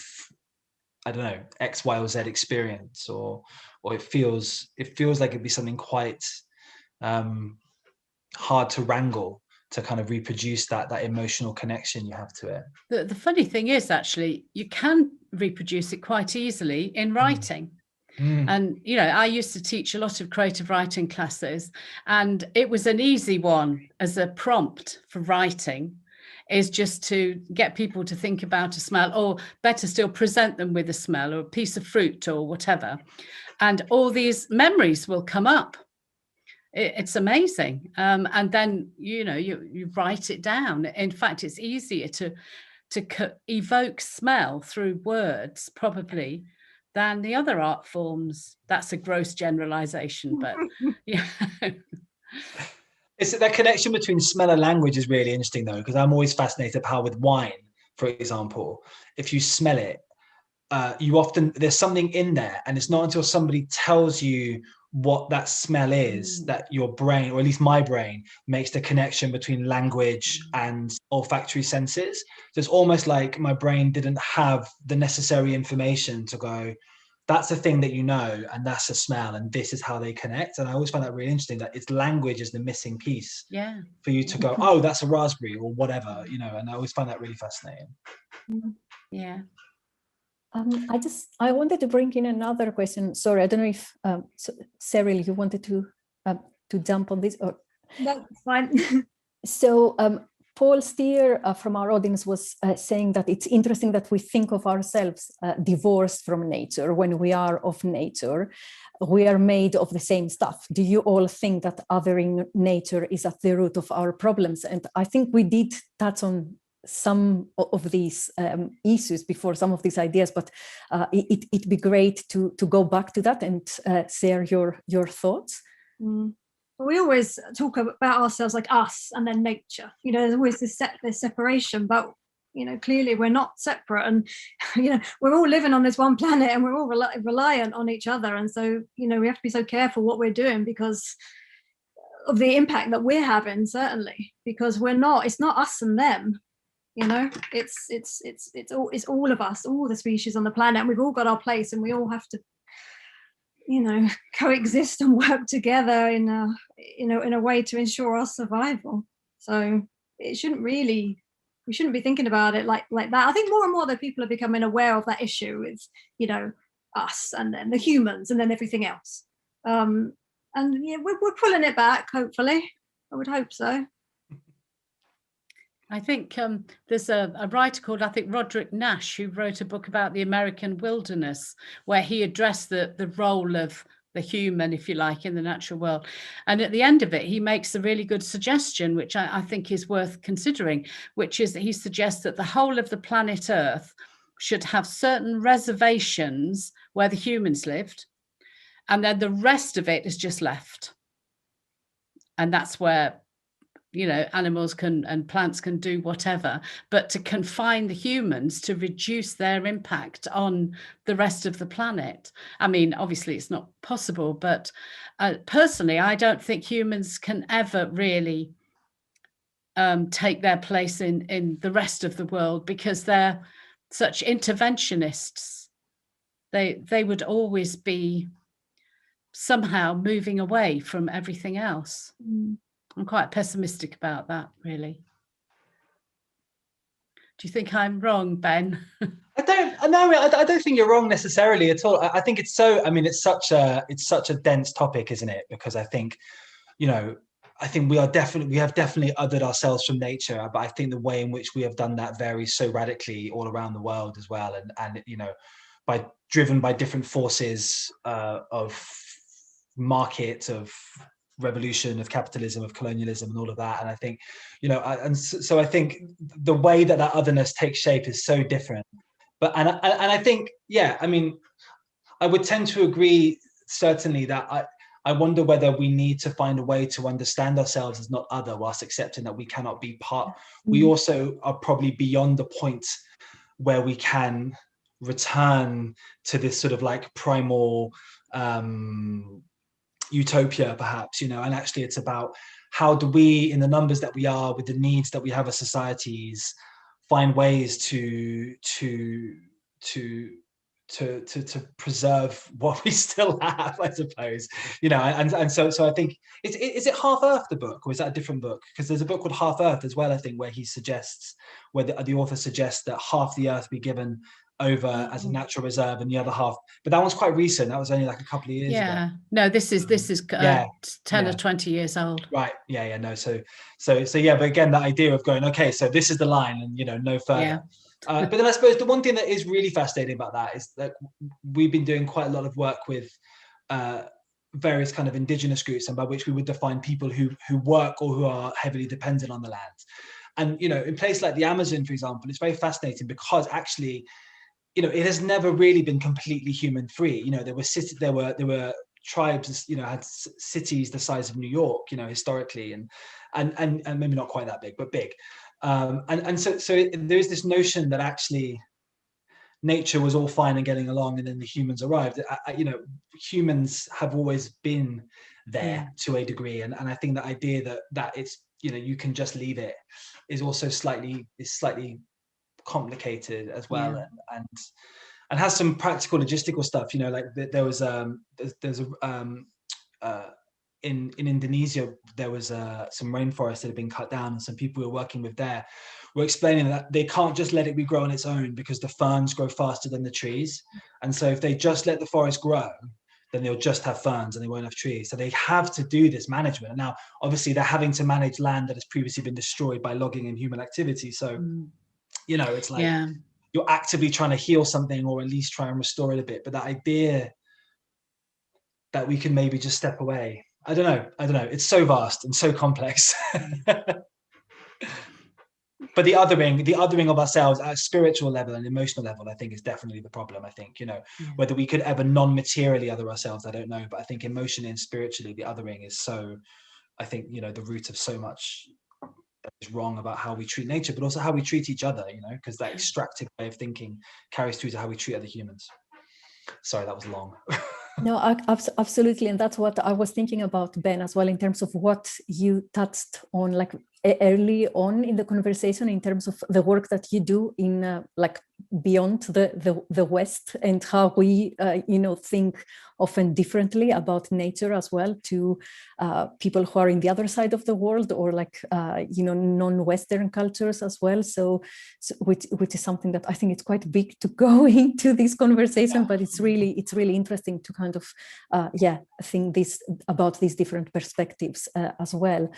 S4: I don't know, X, Y, or Z experience, or it feels like it'd be something quite hard to wrangle to kind of reproduce that emotional connection you have to it.
S6: The funny thing is, actually, you can reproduce it quite easily in writing. And, I used to teach a lot of creative writing classes, and it was an easy one as a prompt for writing, is just to get people to think about a smell, or better still, present them with a smell or a piece of fruit or whatever. And all these memories will come up. It's amazing. And then, you write it down. In fact, it's easier to evoke smell through words, probably, than the other art forms. That's a gross generalization, but yeah.
S4: It's that connection between smell and language is really interesting, though, because I'm always fascinated how with wine, for example, if you smell it, you often, there's something in there, and it's not until somebody tells you what that smell is that your brain, or at least my brain, makes the connection between language and olfactory senses. So it's almost like my brain didn't have the necessary information to go, that's a thing that you know, and that's a smell, and this is how they connect. And I always find that really interesting, that it's language is the missing piece for you to go, oh, that's a raspberry or whatever, you know. And I always find that really fascinating.
S6: Yeah.
S2: I wanted to bring in another question. Sorry, I don't know if Cyril, you wanted to jump on this, or
S5: that's fine.
S2: So Paul Steer from our audience was saying that it's interesting that we think of ourselves divorced from nature. When we are of nature, we are made of the same stuff. Do you all think that othering nature is at the root of our problems? And I think we did touch on some of these issues before, some of these ideas, but it'd be great to go back to that and share your thoughts.
S5: We always talk about ourselves like us and then nature. You know, there's always this separation, but you know, clearly we're not separate, and you know, we're all living on this one planet, and we're all reliant on each other. And so, you know, we have to be so careful what we're doing because of the impact that we're having, certainly, because it's not us and them. You know, it's all of us, all the species on the planet, and we've all got our place, and we all have to, you know, coexist and work together in a way to ensure our survival. So we shouldn't be thinking about it like that. I think more and more that people are becoming aware of that issue with, you know, us and then the humans and then everything else. And yeah, we're pulling it back, hopefully. I would hope so.
S6: I think there's a writer called, I think, Roderick Nash, who wrote a book about the American wilderness, where he addressed the role of the human, if you like, in the natural world. And at the end of it, he makes a really good suggestion, which I think is worth considering, which is that he suggests that the whole of the planet Earth should have certain reservations where the humans lived, and then the rest of it is just left. And that's where, you know, animals and plants can do whatever, but to confine the humans to reduce their impact on the rest of the planet. I mean, obviously it's not possible, but personally, I don't think humans can ever really take their place in the rest of the world, because they're such interventionists. They would always be somehow moving away from everything else. I'm quite pessimistic about that, really. Do you think I'm wrong, Ben?
S4: I don't think you're wrong necessarily at all. I think it's so, I mean, it's such a dense topic, isn't it? Because I think, you know, I think we have definitely othered ourselves from nature, but I think the way in which we have done that varies so radically all around the world as well. And you know, driven by different forces of market, of revolution, of capitalism, of colonialism, and all of that. And I think, you know, so I think the way that otherness takes shape is so different. But and I think, yeah, I mean, I would tend to agree certainly that I wonder whether we need to find a way to understand ourselves as not other, whilst accepting that we cannot be part. We also are probably beyond the point where we can return to this sort of like primal utopia, perhaps, you know. And actually it's about how do we, in the numbers that we are, with the needs that we have as societies, find ways to preserve what we still have, I suppose, you know. And so I think is it Half Earth, the book, or is that a different book? Because there's a book called Half Earth as well, I think, where he suggests, where the author suggests that half the Earth be given over as a natural reserve and the other half, but that one's quite recent. That was only like a couple of years ago.
S6: No, this is 10 or 20 years old,
S4: right? No, so yeah, but again, that idea of going, okay, so this is the line, and you know, no further. But then I suppose the one thing that is really fascinating about that is that we've been doing quite a lot of work with various kind of indigenous groups, and by which we would define people who work or who are heavily dependent on the land. And you know, in places like the Amazon, for example, it's very fascinating because actually it has never really been completely human free. There were tribes, had cities the size of New York, historically, and maybe not quite that big, but big. And so there's this notion that actually nature was all fine and getting along, and then the humans arrived. Humans have always been there to a degree, and I think the idea that it's you can just leave it is also slightly complicated as well, and has some practical logistical stuff. Like there was in Indonesia, there was some rainforest that had been cut down, and some people who were working with there were explaining that they can't just let it regrow on its own, because the ferns grow faster than the trees. And so if they just let the forest grow, then they'll just have ferns and they won't have trees. So they have to do this management. And now, obviously, they're having to manage land that has previously been destroyed by logging and human activity. So, it's like you're actively trying to heal something, or at least try and restore it a bit. But that idea that we can maybe just step away, I don't know. It's so vast and so complex. But the othering of ourselves at a spiritual level and emotional level, I think, is definitely the problem. I think, whether we could ever non-materially other ourselves, I don't know. But I think emotionally and spiritually, the othering is so, I think, the root of so much that is wrong about how we treat nature, but also how we treat each other, because that extractive way of thinking carries through to how we treat other humans. Sorry, that was long.
S2: No, absolutely. And that's what I was thinking about, Ben, as well, in terms of what you touched on, like early on in the conversation, in terms of the work that you do in like beyond the West, and how we, think often differently about nature as well to people who are in the other side of the world, or like, non-Western cultures as well. So which is something that I think it's quite big to go into this conversation, but it's really interesting to kind of, think about these different perspectives as well.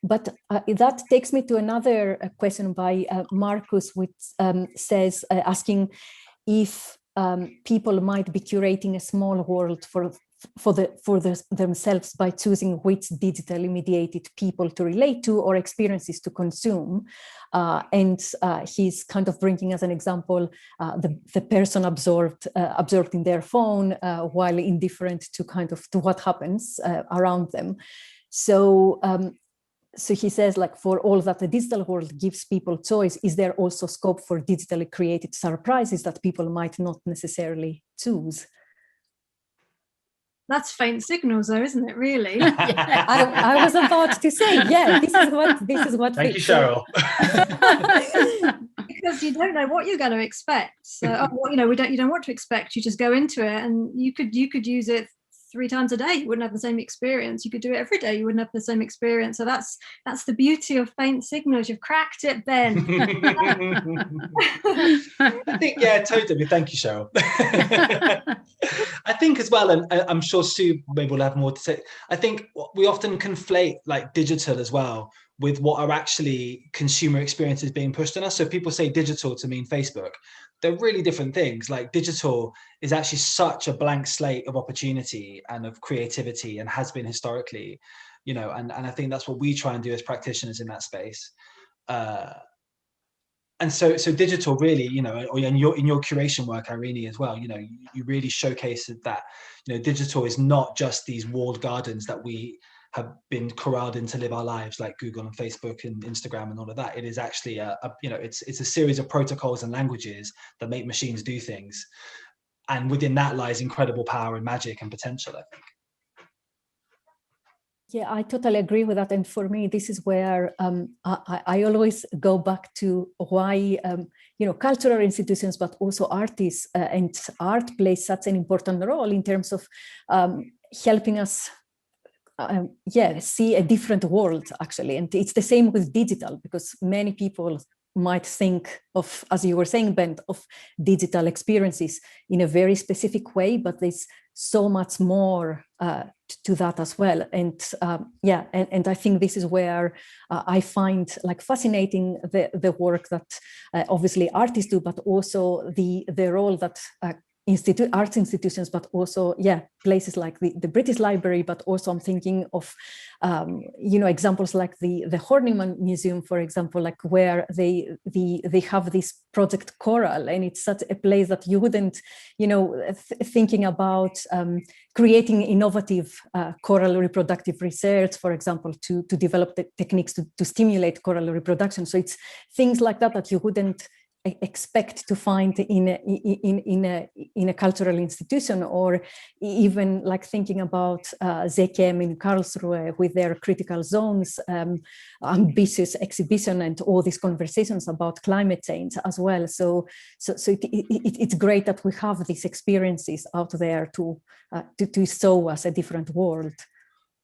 S2: But that takes me to another question by Marcus, which says, asking if people might be curating a small world for themselves by choosing which digitally mediated people to relate to or experiences to consume. And he's kind of bringing as an example the person absorbed in their phone while indifferent to what happens around them. So he says, like, for all that the digital world gives people choice, is there also scope for digitally created surprises that people might not necessarily choose?
S5: That's faint signals, though, isn't it? Really?
S2: I was about to say, this is what.
S4: Thank you, Cheryl.
S5: Because you don't know what you're going to expect. So, you don't know what to expect. You just go into it, and you could use it 3 times a day. You wouldn't have the same experience. You could do it every day. You wouldn't have the same experience. So that's the beauty of faint signals. You've cracked it, Ben.
S4: I think, totally. Thank you, Cheryl. I think as well, and I'm sure Sue maybe will have more to say, I think we often conflate like digital as well with what are actually consumer experiences being pushed on us. So people say digital to mean Facebook. They're really different things. Like, digital is actually such a blank slate of opportunity and of creativity, and has been historically, and I think that's what we try and do as practitioners in that space. And so digital really, or in your curation work, Irene, as well, you really showcase that, digital is not just these walled gardens that we have been corralled in to live our lives, like Google and Facebook and Instagram and all of that. It is actually it's a series of protocols and languages that make machines do things, and within that lies incredible power and magic and potential, I think.
S2: Yeah, I totally agree with that. And for me, this is where I always go back to why cultural institutions, but also artists and art plays such an important role in terms of helping us see a different world, actually. And it's the same with digital, because many people might think of, as you were saying, Ben, of digital experiences in a very specific way, but there's so much more to that as well. And and I think this is where I find like fascinating the work that obviously artists do, but also the role that arts institutions, but also, places like the British Library, but also I'm thinking of, examples like the Horniman Museum, for example, like where they have this project Coral, and it's such a place that you wouldn't, thinking about creating innovative coral reproductive research, for example, to develop the techniques to stimulate coral reproduction. So it's things like that you wouldn't expect to find in a cultural institution, or even like thinking about ZKM in Karlsruhe with their critical zones, ambitious exhibition, and all these conversations about climate change as well. So it's great that we have these experiences out there to show us a different world.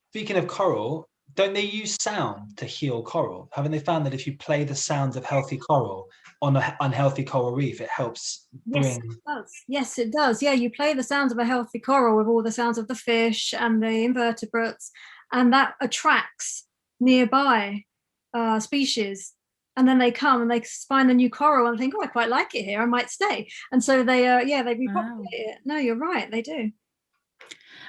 S4: Speaking of coral, don't they use sound to heal coral? Haven't they found that if you play the sounds of healthy coral on an unhealthy coral reef, it helps bring...
S5: Yes, it does. Yes, it does. Yeah, you play the sounds of a healthy coral with all the sounds of the fish and the invertebrates, and that attracts nearby species. And then they come and they find the new coral and think, oh, I quite like it here, I might stay. And so they repopulate it. No, you're right, they do.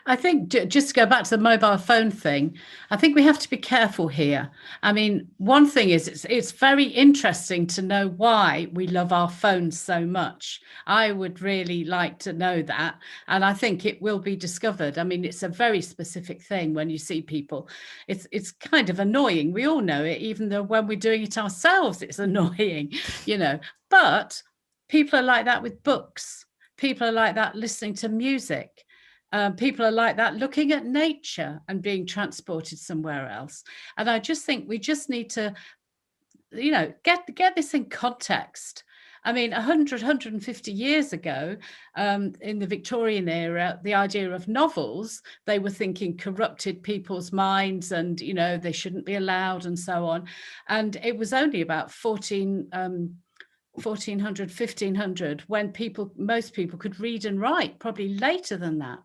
S6: I think, just to go back to the mobile phone thing, I think we have to be careful here. I mean, one thing is it's very interesting to know why we love our phones so much. I would really like to know that. And I think it will be discovered. I mean, it's a very specific thing when you see people. It's kind of annoying. We all know it, even though when we're doing it ourselves, it's annoying, But people are like that with books. People are like that listening to music. People are like that looking at nature and being transported somewhere else. And I just think we just need to, get this in context. I mean, 150 years ago, in the Victorian era, the idea of novels, they were thinking corrupted people's minds and, they shouldn't be allowed and so on. And it was only about 1400, 1500 when most people could read and write, probably later than that.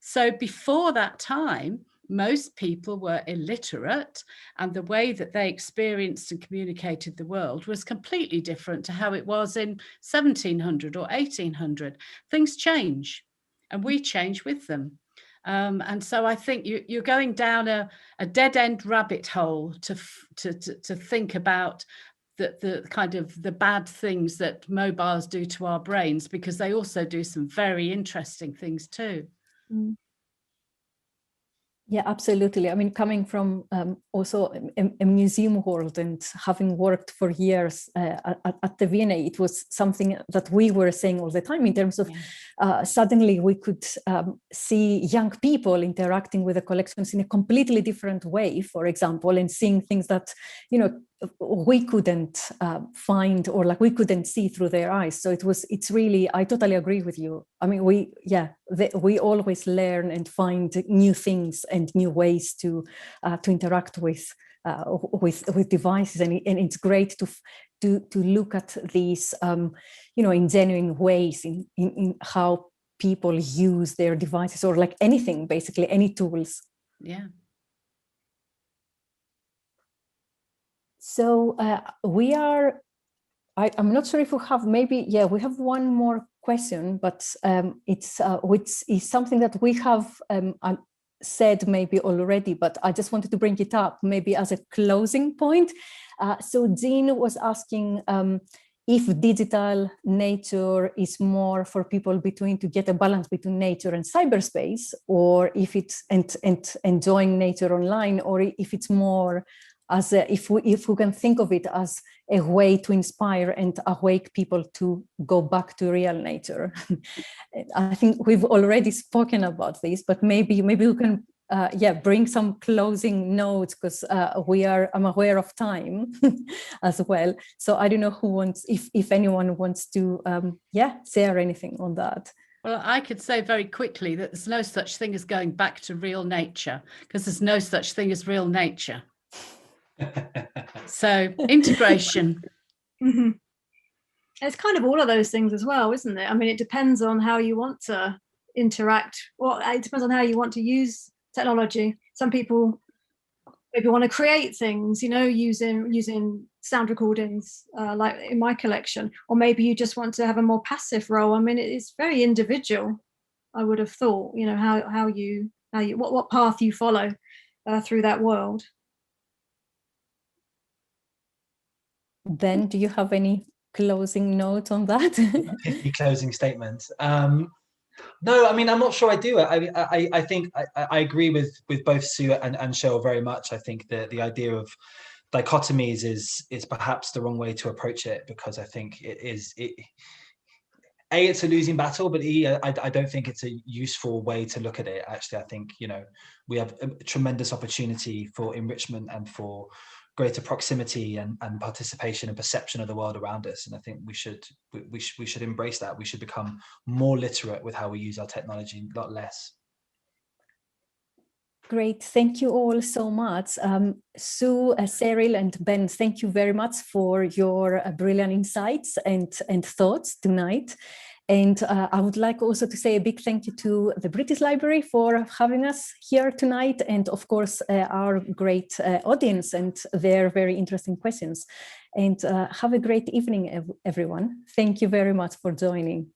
S6: So before that time, most people were illiterate, and the way that they experienced and communicated the world was completely different to how it was in 1700 or 1800. Things change, and we change with them. And so I think you're going down a dead-end rabbit hole to think about the kind of the bad things that mobiles do to our brains, because they also do some very interesting things too.
S2: Yeah, absolutely. I mean, coming from also a museum world and having worked for years at the V&A, it was something that we were saying all the time in terms of suddenly we could see young people interacting with the collections in a completely different way, for example, and seeing things that, we couldn't find, or like we couldn't see through their eyes. So it's really, I totally agree with you. I mean, we always learn and find new things and new ways to interact with devices, and it's great to look at these, in genuine ways in how people use their devices, or like anything, basically any tools.
S6: Yeah.
S2: So I'm not sure if we have, we have one more question, but it's which is something that we have said maybe already, but I just wanted to bring it up maybe as a closing point. So Jean was asking if digital nature is more for people to get a balance between nature and cyberspace, or if it's and enjoying nature online, or if it's more as if we can think of it as a way to inspire and awake people to go back to real nature. I think we've already spoken about this, but maybe we can bring some closing notes, because I'm aware of time as well. So I don't know who wants, if anyone wants to share anything on that.
S6: Well, I could say very quickly that there's no such thing as going back to real nature, because there's no such thing as real nature. So integration.
S5: Mm-hmm. It's kind of all of those things as well, isn't it? I mean, it depends on how you want to interact. Well, it depends on how you want to use technology. Some people maybe want to create things, using sound recordings like in my collection, or maybe you just want to have a more passive role. I mean, it's very individual. I would have thought, you know, how you what path you follow through that world.
S2: Ben, do you have any closing note on that?
S4: Pithy closing statement. No, I mean, I'm not sure I do. I think I agree with both Sue and Cheryl very much. I think that the idea of dichotomies is perhaps the wrong way to approach it, because I think it's a losing battle, but I don't think it's a useful way to look at it. Actually, I think, you know, we have a tremendous opportunity for enrichment and for greater proximity and participation and perception of the world around us. And I think we should embrace that. We should become more literate with how we use our technology, not less.
S2: Great, thank you all so much. Sue, Cyril and Ben, thank you very much for your brilliant insights and thoughts tonight. And I would like also to say a big thank you to the British Library for having us here tonight, and of course our great audience and their very interesting questions. And have a great evening, everyone. Thank you very much for joining.